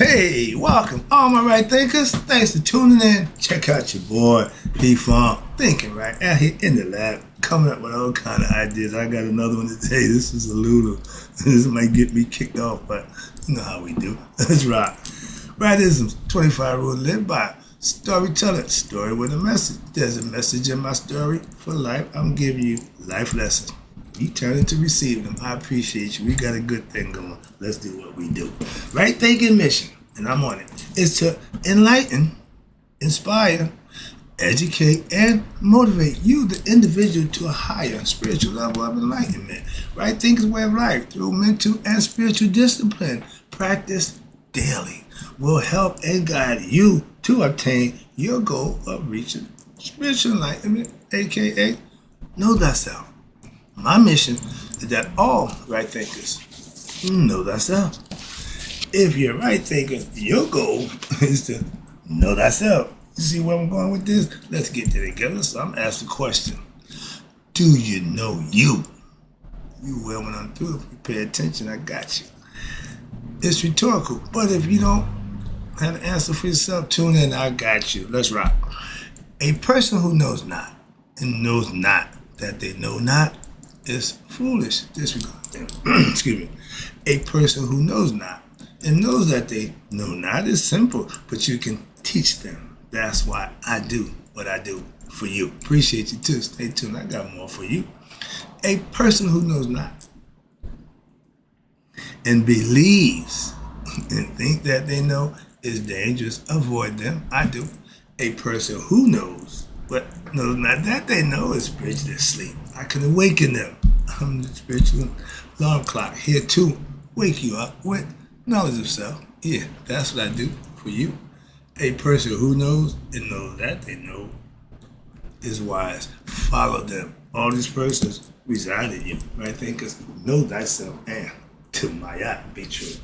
Hey, welcome, all my right thinkers. Thanks for tuning in. Check out your boy, P-Funk, thinking right out here in the lab, coming up with all kind of ideas. I got another one today. This is a Lulu. This might get me kicked off, but you know how we do. Let's rock. Radism, 25 rules live by. Storyteller, story with a message. There's a message in my story for life. I'm giving you life lessons. You turn it to receive them. I appreciate you. We got a good thing going. Let's do what we do. Right thinking mission, and I'm on it, is to enlighten, inspire, educate, and motivate you, the individual, to a higher spiritual level of enlightenment. Right thinking way of life through mental and spiritual discipline. Practice daily will help and guide you to obtain your goal of reaching spiritual enlightenment, aka know thyself. My mission is that all right thinkers know thyself. If you're right thinking, your goal is to know thyself. You see where I'm going with this? Let's get there together. So I'm asking the question. Do you know you? You will when I'm through. If you pay attention, I got you. It's rhetorical, but if you don't have an answer for yourself, tune in, I got you. Let's rock. A person who knows not and knows not that they know not is foolish. Disregard them. Excuse me. A person who knows not and knows that they know not is simple, but you can teach them. That's why I do what I do for you. Appreciate you too. Stay tuned. I got more for you. A person who knows not and believes and think that they know is dangerous. Avoid them. I do. A person who knows but knows not that they know is spiritually asleep. I can awaken them. I'm the spiritual alarm clock here to wake you up with knowledge of self. Yeah, that's what I do for you. A person who knows and knows that they know is wise. Follow them. All these persons reside in you. Right thinkers, know thyself and to my be true.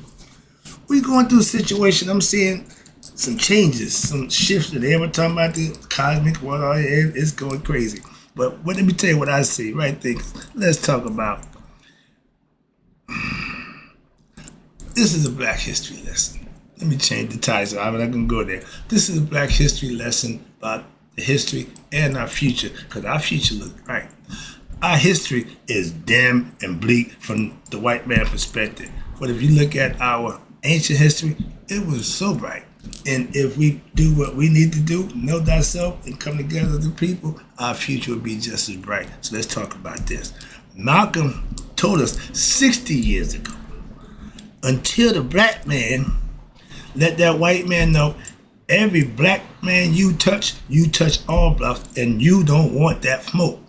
We going through a situation. I'm seeing some changes, some shifts. They ever talking about the cosmic world? It's going crazy. But let me tell you what I see. Right thinkers, let's talk about. This is a Black History lesson. Let me change the title. I'm not going to go there. This is a Black History lesson about the history and our future, because our future looks bright. Our history is dim and bleak from the white man perspective. But if you look at our ancient history, it was so bright. And if we do what we need to do, know thyself, and come together as a people, our future will be just as bright. So let's talk about this. Malcolm told us 60 years ago, until the black man let that white man know, every black man you touch all blacks, and you don't want that smoke.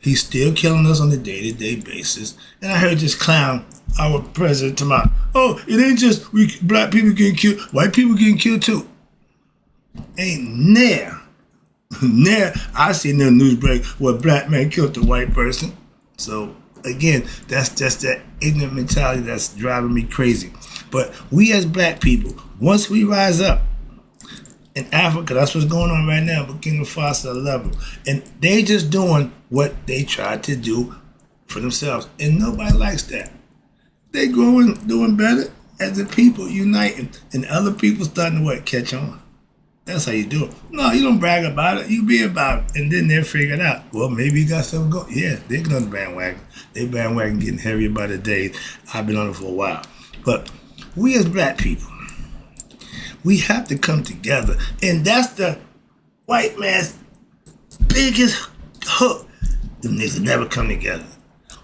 He's still killing us on a day-to-day basis. And I heard this clown, our president, tomorrow. Oh, it ain't just black people getting killed, white people getting killed too. Ain't near. I seen the news break where a black man killed a white person. So again, that's just that ignorant mentality that's driving me crazy. But we as black people, once we rise up, in Africa, that's what's going on right now, Burkina Faso level. And they just doing what they tried to do for themselves. And nobody likes that. They growing, doing better as a people, uniting. And other people starting to what? Catch on. That's how you do it. No, you don't brag about it. You be about it. And then they'll figure it out. Well, maybe you got something going. Yeah, they're on the bandwagon. They bandwagon getting heavier by the day. I've been on it for a while. But we as black people, we have to come together. And that's the white man's biggest hook. Them niggas never come together.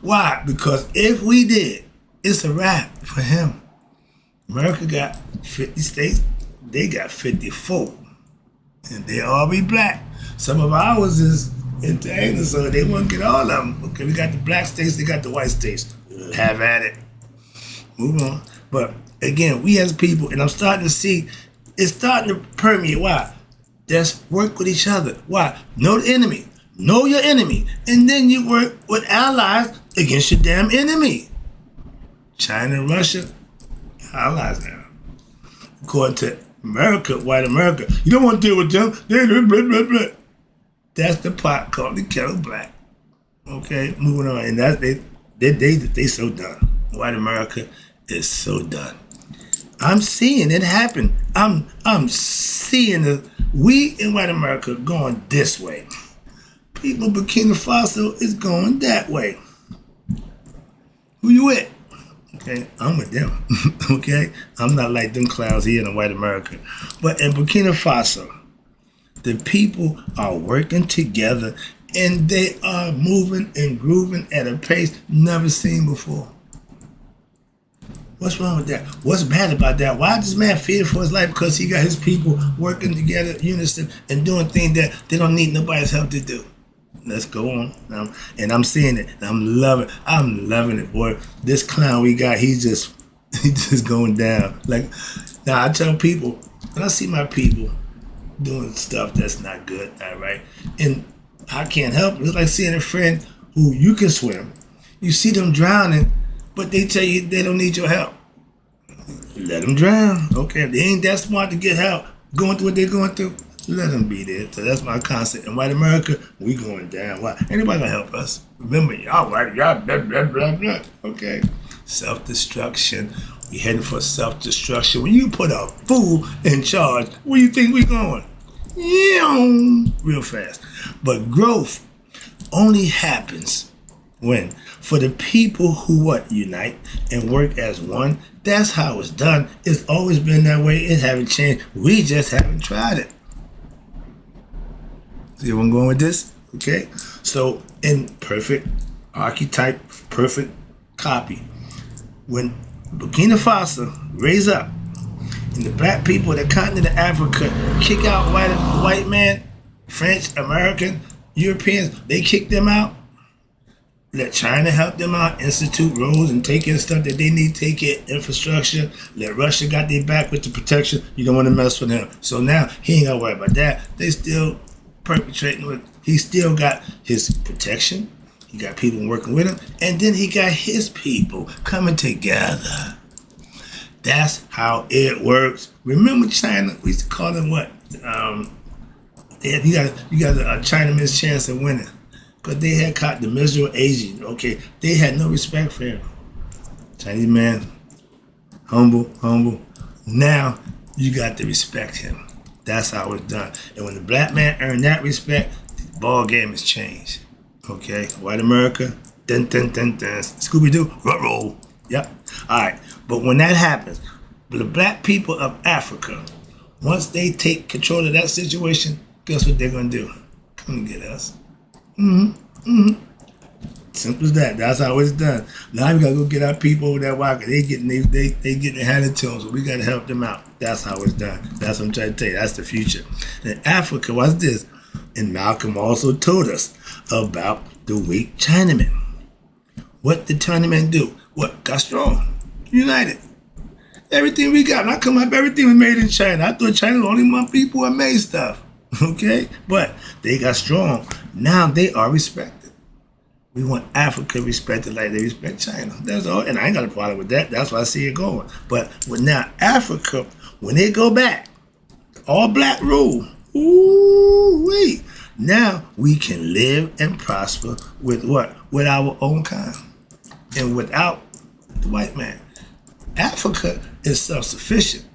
Why? Because if we did, it's a wrap for him. America got 50 states. They got 54. And they all be black. Some of ours is entertainers, so they won't get all of them. Okay, we got the black states, they got the white states. Have at it. Move on. But again, we as people, and I'm starting to see, it's starting to permeate. Why? Just work with each other. Why? Know the enemy. Know your enemy. And then you work with allies against your damn enemy. China and Russia, allies now. According to America, white America, you don't want to deal with them. That's the pot called the kettle black. Okay, moving on. And that's they so done. White America is so done. I'm seeing it happen. I'm seeing it. We in white America going this way. People in Burkina Faso is going that way. Who you with? Okay, I'm with them. Okay, I'm not like them clowns here in white America. But in Burkina Faso, the people are working together and they are moving and grooving at a pace never seen before. What's wrong with that? What's bad about that? Why does man fear for his life? Because he got his people working together in unison and doing things that they don't need nobody's help to do. Let's go on. And I'm seeing it. And I'm loving it, boy. This clown we got, he's just going down. Like, now I tell people, when I see my people doing stuff that's not good, all right, and I can't help it. It's like seeing a friend who you can swim. You see them drowning, but they tell you they don't need your help. Let them drown. Okay, if they ain't that smart to get help, going through what they're going through, let them be there. So that's my concept. In white America, we going down. Why? Anybody gonna help us? Remember, y'all white, y'all blah, blah, blah, blah. Okay. Self-destruction. We heading for self-destruction. When you put a fool in charge, where you think we going? Yeah, real fast. But growth only happens when, for the people who what? Unite and work as one. That's how it's done. It's always been that way. It haven't changed. We just haven't tried it. See where I'm going with this? Okay? So, in perfect archetype, perfect copy, when Burkina Faso raise up and the black people of the continent of Africa kick out white man, French, American, Europeans, they kick them out. Let China help them out, institute roads and take in stuff that they need, take in infrastructure. Let Russia got their back with the protection. You don't want to mess with him. So now he ain't got to worry about that. They still perpetrating with, he still got his protection. He got people working with him. And then he got his people coming together. That's how it works. Remember China, we used to call them what? You got a Chinaman's chance of winning. Because they had caught the miserable Asian. Okay, they had no respect for him. Chinese man, humble. Now you got to respect him. That's how it's done. And when the black man earned that respect, the ball game has changed. Okay, white America, dun. Scooby-Doo, roll. Yep. All right. But when that happens, the black people of Africa, once they take control of that situation, guess what they're gonna do? Come and get us. Simple as that. That's how it's done. Now we gotta go get our people over there. Why? They getting it handed to them, so we gotta help them out. That's how it's done. That's what I'm trying to tell you. That's the future. In Africa, what's this? And Malcolm also told us about the weak Chinaman. What did Chinaman do? What? Got strong. United. Everything we got. When I come up, everything was made in China. I thought China was only one people that made stuff. Okay? But they got strong. Now they are respected. We want Africa respected like they respect China. That's all. And I ain't got a problem with that. That's why I see it going. But with now Africa, when they go back, all black rule. Ooh, wait. Now we can live and prosper with what? With our own kind. And without the white man. Africa is self-sufficient.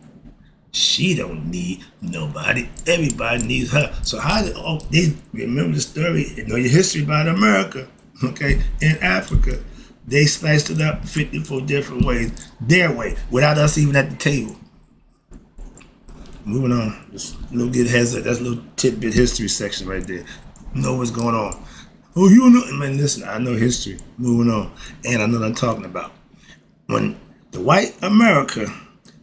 She don't need nobody. Everybody needs her. So how did they remember the story? You know your history about America. Okay, in Africa, they sliced it up 54 different ways, their way, without us even at the table. Moving on, just a little good heads up. That's a little tidbit history section right there. You know what's going on. Oh, you know, man, listen, I know history. Moving on, and I know what I'm talking about. When the white America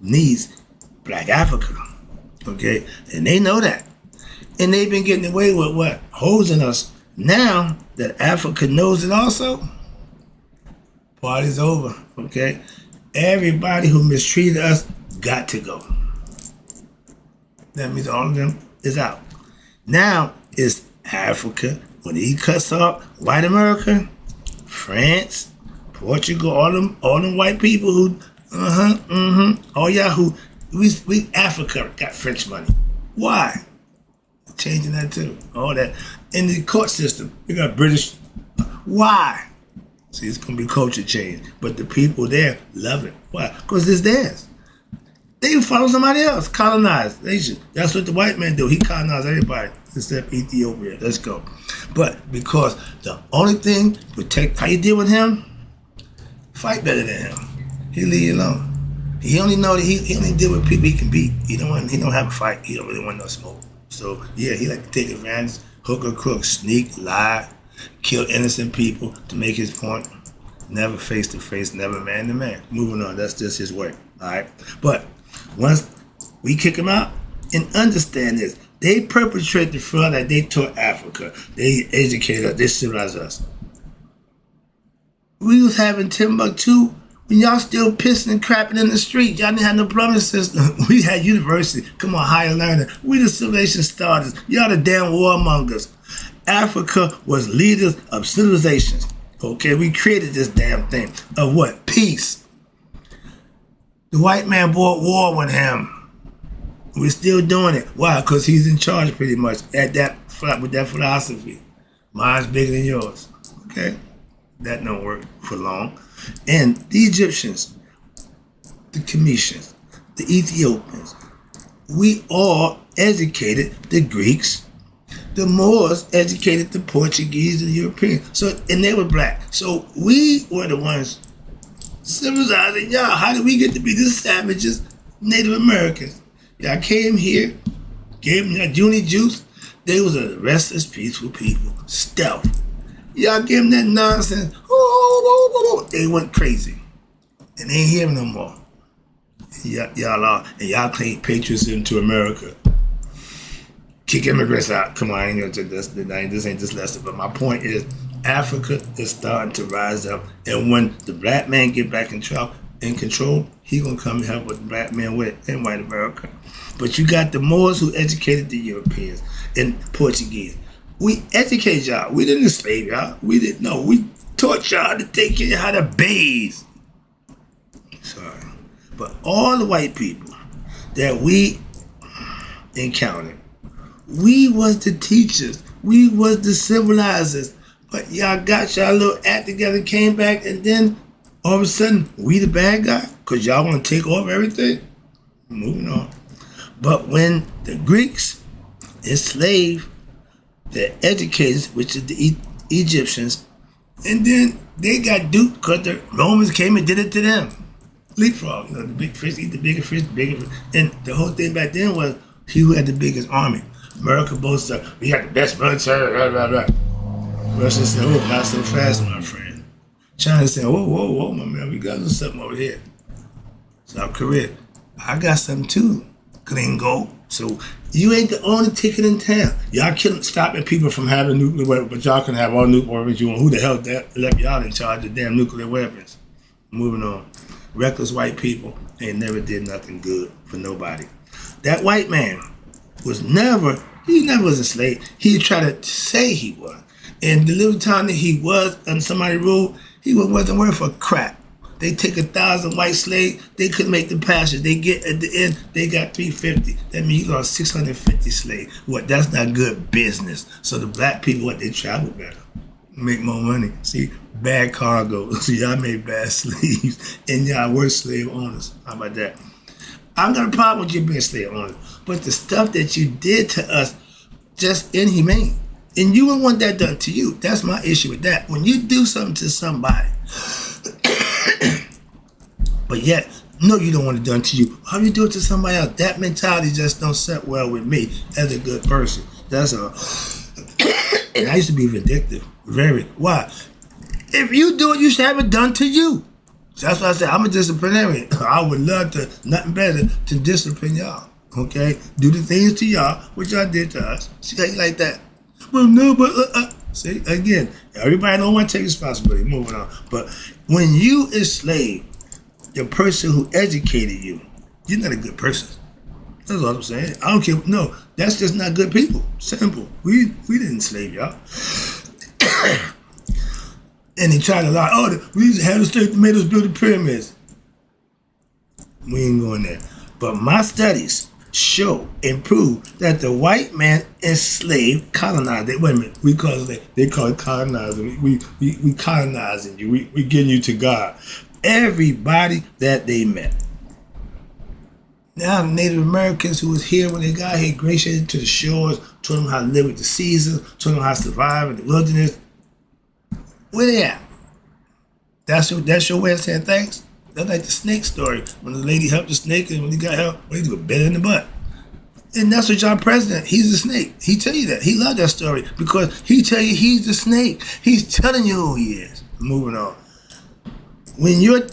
needs black Africa, okay, and they know that, and they've been getting away with what? Hosing us. Now that Africa knows it also, party's over, okay? Everybody who mistreated us got to go. That means all of them is out. Now it's Africa. When he cuts off white America, France, Portugal, all them white people who, all y'all who, we Africa got French money. Why? Changing that too. All that. In the court system, we got British. Why? See, it's going to be culture change. But the people there love it. Why? Because it's theirs. They follow somebody else, colonize nation. That's what the white man do. He colonized everybody except Ethiopia. Let's go. But because the only thing protect how you deal with him, fight better than him. He leave you alone. He only know that he only deal with people he can beat. He don't have a fight. He don't really want no smoke. So yeah, he like to take advantage, hook or crook, sneak, lie, kill innocent people to make his point. Never face to face, never man to man. Moving on, that's just his way. All right, but once we kick him out, and understand this, they perpetrate the fraud that they taught Africa. They educated us, they civilized us. We was having Timbuktu when y'all still pissing and crapping in the street. Y'all didn't have no plumbing system. We had university. Come on, higher learning. We the civilization starters. Y'all the damn warmongers. Africa was leaders of civilizations. Okay, we created this damn thing of what? Peace. The white man brought war with him. We're still doing it. Why? Because he's in charge pretty much with that philosophy. Mine's bigger than yours. Okay? That don't work for long. And the Egyptians, the Cometians, the Ethiopians, we all educated the Greeks. The Moors educated the Portuguese and the Europeans. So, and they were black. So we were the ones civilizing y'all. How did we get to be the savages, Native Americans? Y'all came here, gave them that Junie juice. They was a restless, peaceful people. Stealth. Y'all gave them that nonsense. They went crazy. And they ain't here no more. Y'all are. And y'all claim patriotism to America. Kick immigrants out. Come on, I ain't gonna take this. This ain't this lesson. But my point is, Africa is starting to rise up. And when the black man get back in control, he gonna come and help what the black man with in white America. But you got the Moors who educated the Europeans and Portuguese. We educated y'all. We didn't enslave y'all. We didn't know. We taught y'all to take care of how to bathe. Sorry. But all the white people that we encountered, we was the teachers. We was the civilizers. But y'all got y'all little act together, came back, and then all of a sudden, we the bad guy? Because y'all want to take over everything? Moving on. But when the Greeks enslaved the educators, which is the Egyptians, and then they got duped because the Romans came and did it to them. Leapfrog, the big fish eat the bigger fish, And the whole thing back then was he who had the biggest army. America boasted, we got the best military, blah, blah, blah. Russia said, oh, not so fast, my friend. China said, whoa, my man, we got something over here. South Korea, I got something too. Clean gold. So you ain't the only ticket in town. Y'all stopping people from having nuclear weapons, but y'all can have all nuclear weapons you want. Who the hell left y'all in charge of damn nuclear weapons? Moving on. Reckless white people ain't never did nothing good for nobody. That white man he never was a slave. He tried to say he was. And the little time that he was under somebody rule, he wasn't worth a crap. They take 1,000 white slaves, they couldn't make the passage. They get at the end, they got 350. That means you lost 650 slaves. What? That's not good business. So the black people, they travel better, make more money. See, bad cargo. So y'all made bad slaves, and y'all were slave owners. How about that? I'm not a problem with you being slave owners, but the stuff that you did to us, just inhumane. And you wouldn't want that done to you. That's my issue with that. When you do something to somebody, but yet, no, you don't want it done to you. How do you do it to somebody else? That mentality just don't set well with me as a good person. That's all. And I used to be vindictive. Very. Why? If you do it, you should have it done to you. That's why I said I'm a disciplinarian. I would love to, nothing better to discipline y'all. Okay? Do the things to y'all, which y'all did to us. See how you like that? Well, no, but see, again, everybody don't want to take responsibility. Moving on. But when you enslave the person who educated you, you're not a good person. That's all I'm saying. I don't care. No, that's just not good people. Simple. We didn't enslave y'all. And they try to lie. Oh, we used to have the slave tomatoes build the pyramids. We ain't going there. But my studies show and prove that the white man enslaved, colonized. Wait a minute, they call it colonizing. We colonizing you. We getting you to God. Everybody that they met. Now the Native Americans who was here when they got here, ingratiated to the shores, taught them how to live with the seasons, taught them how to survive in the wilderness. Where they at? That's your way of saying thanks? That's like the snake story. When the lady helped the snake and when he got help, he was bit in the butt. And that's what y'all president, he's the snake. He tell you that. He loved that story because he tell you he's the snake. He's telling you who he is. Moving on. When you're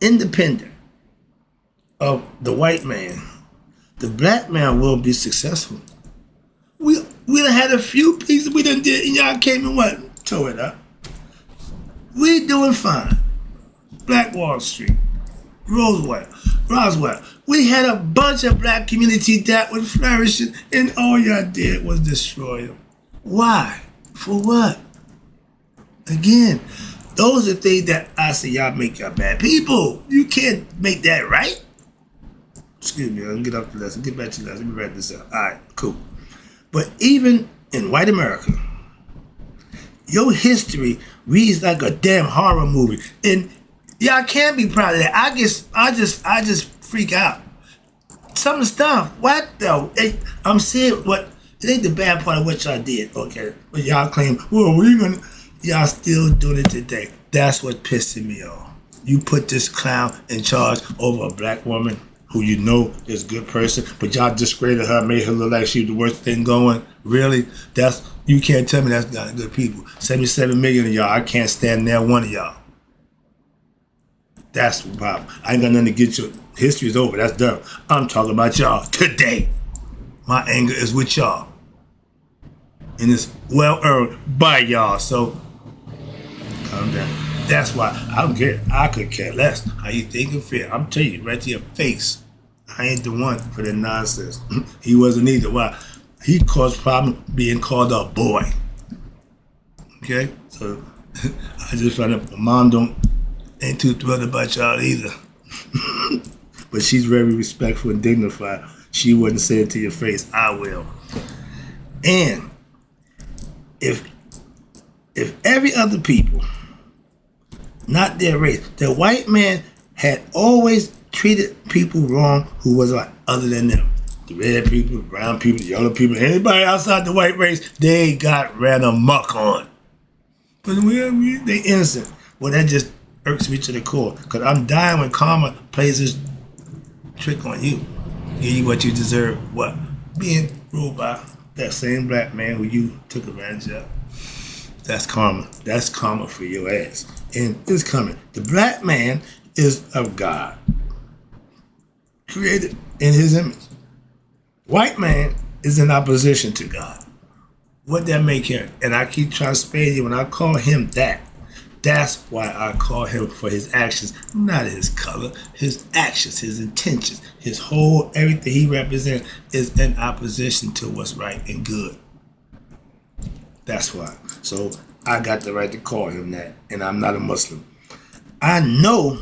independent of the white man, the black man will be successful. We done had a few pieces we done did, and y'all came and what? Tore it up. We doing fine. Black Wall Street, Roswell. We had a bunch of black community that was flourishing, and all y'all did was destroy them. Why? For what? Again, those are things that I say y'all make y'all bad people. You can't make that right. Excuse me, I'll get off the lesson. Get back to the lesson. Let me write this up. All right, cool. But even in white America, your history reads like a damn horror movie, and y'all can't be proud of that. I just freak out. Some of the stuff, what though? I'm saying what it ain't the bad part of what y'all did, okay? But y'all claim, well, y'all still doing it today. That's what pissing me off. You put this clown in charge over a black woman who you know is a good person, but y'all discredited her, made her look like she was the worst thing going. Really? You can't tell me that's not good people. 77 million of y'all, I can't stand there one of y'all. That's the problem. I ain't got nothing to get you. History's over. That's done. I'm talking about y'all today. My anger is with y'all. And it's well earned by y'all. So, calm down. That's why I don't care. I could care less how you think and feel. I'm telling you right to your face. I ain't the one for that nonsense. He wasn't either. Why? He caused problem being called a boy. Okay? So, I just found out my mom ain't too thrilled about y'all either. But she's very respectful and dignified. She wouldn't say it to your face. I will. And if every other people, not their race, the white man had always treated people wrong who was like other than them. The red people, the brown people, the yellow people, anybody outside the white race, they got ran amok on. But they innocent. Well, that just irks me to the core. Because I'm dying when karma plays this trick on you. Give you what you deserve. What? Being ruled by that same black man who you took advantage of. That's karma. That's karma for your ass. And it's coming. The black man is of God. Created in his image. White man is in opposition to God. What that make him? And I keep trying to spare you when I call him that. That's why I call him for his actions, not his color. His actions, his intentions, his whole, everything he represents is in opposition to what's right and good. That's why. So I got the right to call him that, and I'm not a Muslim. I know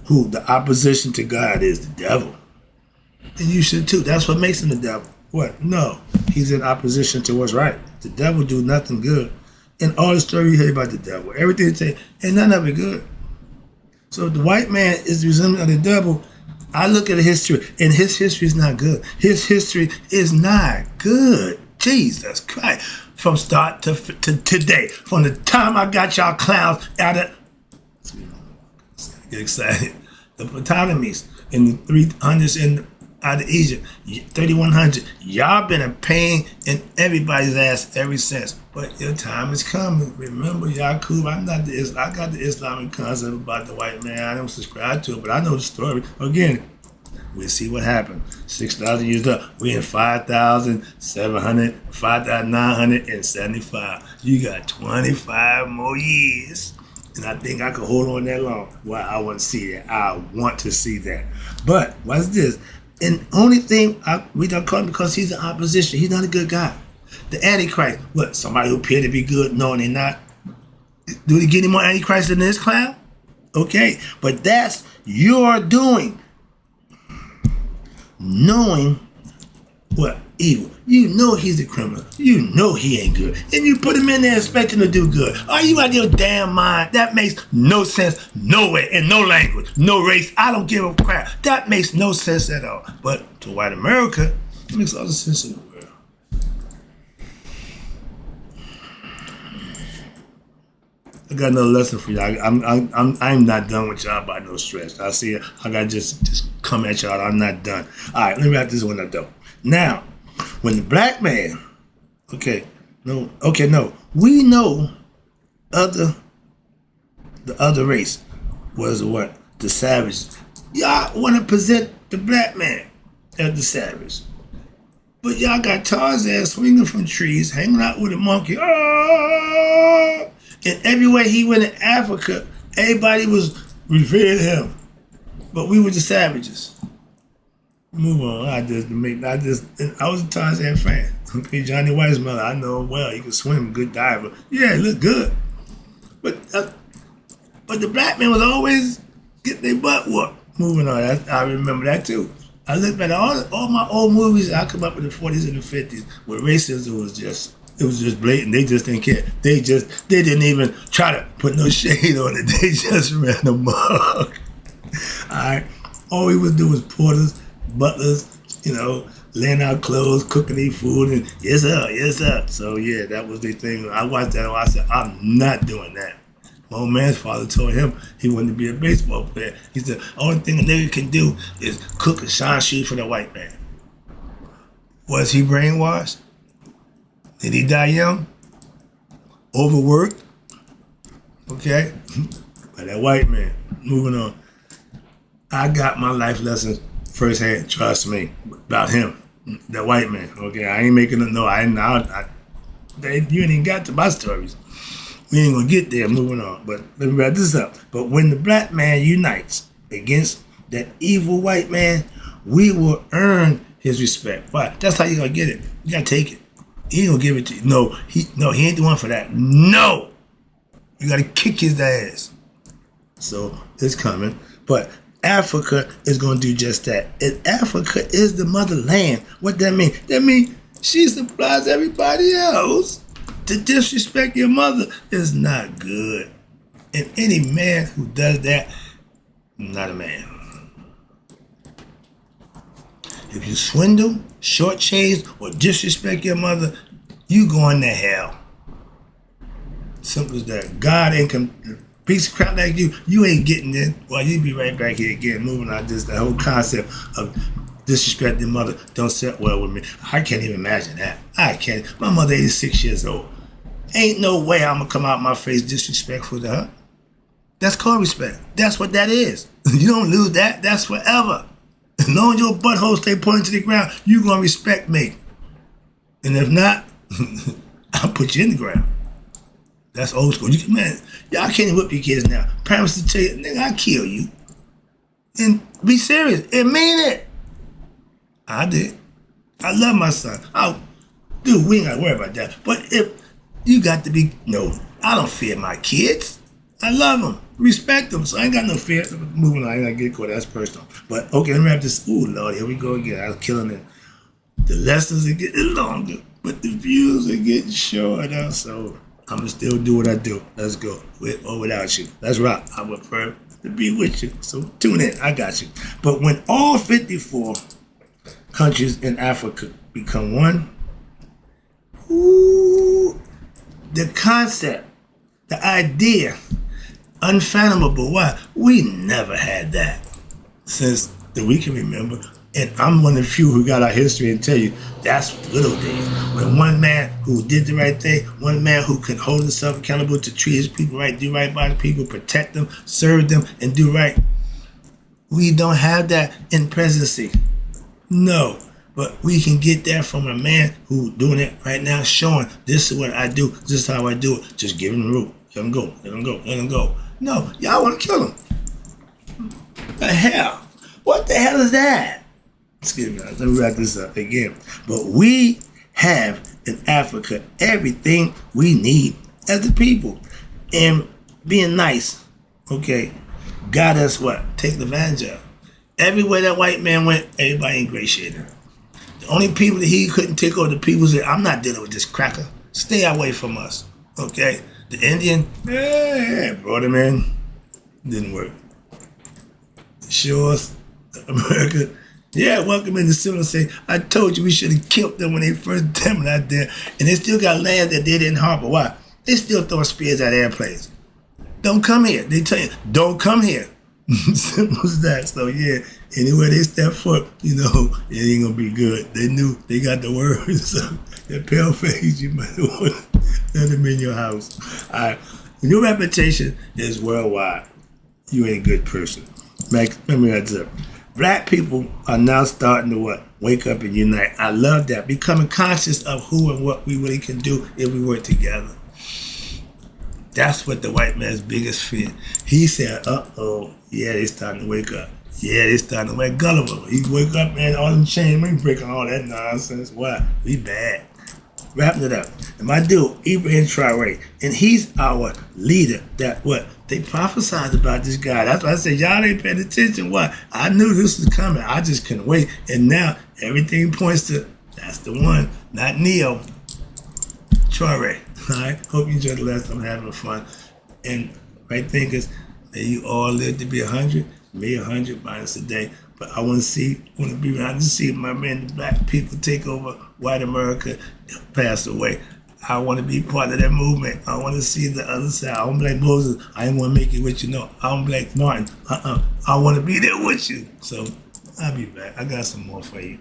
who the opposition to God is, the devil. And you should too. That's what makes him the devil. What? No. He's in opposition to what's right. The devil do nothing good. And all the story you hear about the devil, everything they say, ain't none of it good. So if the white man is resembling of the devil, I look at the history, and his history is not good. His history is not good. Jesus Christ. From start to today, from the time I got y'all clowns out of, get excited, the Ptolemies in the 300s and out of Egypt, 3100, y'all been a pain in everybody's ass ever since. But your time is coming. Remember, Yaqub, I got the Islamic concept about the white man. I don't subscribe to it, but I know the story. Again, we'll see what happened. 6,000 years up. We in 5,975. You got 25 more years. And I think I could hold on that long. Well, I want to see that. I want to see that. But what's this? And only thing we don't call him because he's in opposition. He's not a good guy. The Antichrist. What? Somebody who appear to be good? No, they're not. Do they get any more Antichrist than this clown? Okay. But that's your doing. Knowing what? Evil. You know he's a criminal. You know he ain't good. And you put him in there expecting to do good. Are you out of your damn mind? That makes no sense nowhere, in no language, no race. I don't give a crap. That makes no sense at all. But to white America, it makes all the sense in the world. I got another lesson for y'all. I'm not done with y'all by no stretch. I see it. I got just come at y'all. I'm not done. All right, let me wrap this one up though. Now, when the black man, we know the other race was what? The savages. Y'all want to present the black man as the savage. But y'all got Tarzan swinging from trees, hanging out with a monkey. Oh! And everywhere he went in Africa, everybody was revering him. But we were the savages. Move on. I was a Tarzan fan. Okay, Johnny White's mother, I know him well. He could swim, good diver. Yeah, he looked good. But the black man was always getting their butt whooped. Moving on. I remember that too. I look back at all my old movies. I come up in the 40s and the 50s where racism was just blatant. They just didn't care. They didn't even try to put no shade on it. They just ran amok. Alright. All we would do was porters, butlers, laying out clothes, cooking their food, and yes sir. So yeah, that was their thing. I watched that and I said, I'm not doing that. My old man's father told him he wanted to be a baseball player. He said, only thing a nigga can do is cook and shine shoes for the white man. Was he brainwashed? Did he die young? Overworked? Okay? By that white man. Moving on. I got my life lessons firsthand, trust me, about him. That white man. Okay, I ain't making you ain't even got to my stories. We ain't gonna get there, moving on. But let me wrap this up. But when the black man unites against that evil white man, we will earn his respect. Why? That's how you gonna get it. You gotta take it. He ain't gonna give it to you. No, he ain't the one for that. No! You gotta kick his ass. So it's coming. But Africa is gonna do just that. And Africa is the motherland. What that mean? That means she supplies everybody else. To disrespect your mother is not good. And any man who does that, not a man. If you swindle, shortchange, or disrespect your mother, you going to hell. Simple as that. God ain't piece of crap like you ain't getting in. Well, you be right back here again, moving on this, the whole concept of disrespecting mother don't sit well with me. I can't even imagine that. I can't. My mother 86 years old. Ain't no way I'm gonna come out my face disrespectful to her. That's called respect. That's what that is. You don't lose that. That's forever. As long as your butthole stay pointing to the ground, you gonna respect me. And if not, I'll put you in the ground. That's old school. Man, y'all can't even whip your kids now. Parents to tell you, nigga, I'll kill you. And be serious and mean it. I did. I love my son. Dude, we ain't gotta worry about that. But if you got to be, no, I don't fear my kids. I love them, respect them, so I ain't got no fear. Moving on, I ain't gonna get caught, that's personal. But okay, let me wrap this. Ooh, Lord, here we go again. I was killing it. The lessons are getting longer, but the views are getting shorter. So I'm gonna still do what I do. Let's go, with or without you. Let's rock. I would prefer to be with you. So tune in, I got you. But when all 54 countries in Africa become one, ooh, the concept, the idea, unfathomable. Why? We never had that since that we can remember. And I'm one of the few who got our history and tell you that's the good old days. When one man who did the right thing, one man who could hold himself accountable to treat his people right, do right by the people, protect them, serve them, and do right. We don't have that in presidency. No. But we can get that from a man who doing it right now, showing this is what I do, this is how I do it. Just give him the root. Let him go, let him go, let him go. No, y'all want to kill him. The hell? What the hell is that? Excuse me, let me wrap this up again. But we have in Africa everything we need as the people. And being nice, okay, got us what? Taken advantage of. Everywhere that white man went, everybody ingratiated him. The Only people that he couldn't take over the people said, I'm not dealing with this cracker. Stay away from us. Okay? The Indian, brought him in. Didn't work. Shores, America, welcome in the civil say, I told you we should have killed them when they first demoed out there. And they still got land that they didn't harbor. Why? They still throwing spears at airplanes. Don't come here. They tell you, don't come here. Simple as that. So anywhere they step foot, it ain't gonna be good. They knew they got the word. So that pale face, you might want to let them in your house. All right. When your reputation is worldwide, you ain't a good person. Let me add this up. Black people are now starting to wake up and unite. I love that. Becoming conscious of who and what we really can do if we work together. That's what the white man's biggest fear. He said, they starting to wake up. Yeah, they starting to wake gullible. He wake up, man, all them chain ring breaking, all that nonsense. Why? We bad. Wrapping it up. And my dude, Ibrahim Traore, and he's our leader. They prophesied about this guy. That's why I said, y'all ain't paying attention. What? I knew this was coming. I just couldn't wait. And now everything points to, that's the one, not Neo. Traore. All right? Hope you enjoyed the lesson. I'm having fun. And right thinkers, may you all live to be 100. May 100 minus a day. But I want to be around to see my men, the black people, take over white America, pass away. I want to be part of that movement. I want to see the other side. I don't be like Moses. I ain't want to make it with you. No, I don't be like Martin. I want to be there with you. So I'll be back. I got some more for you.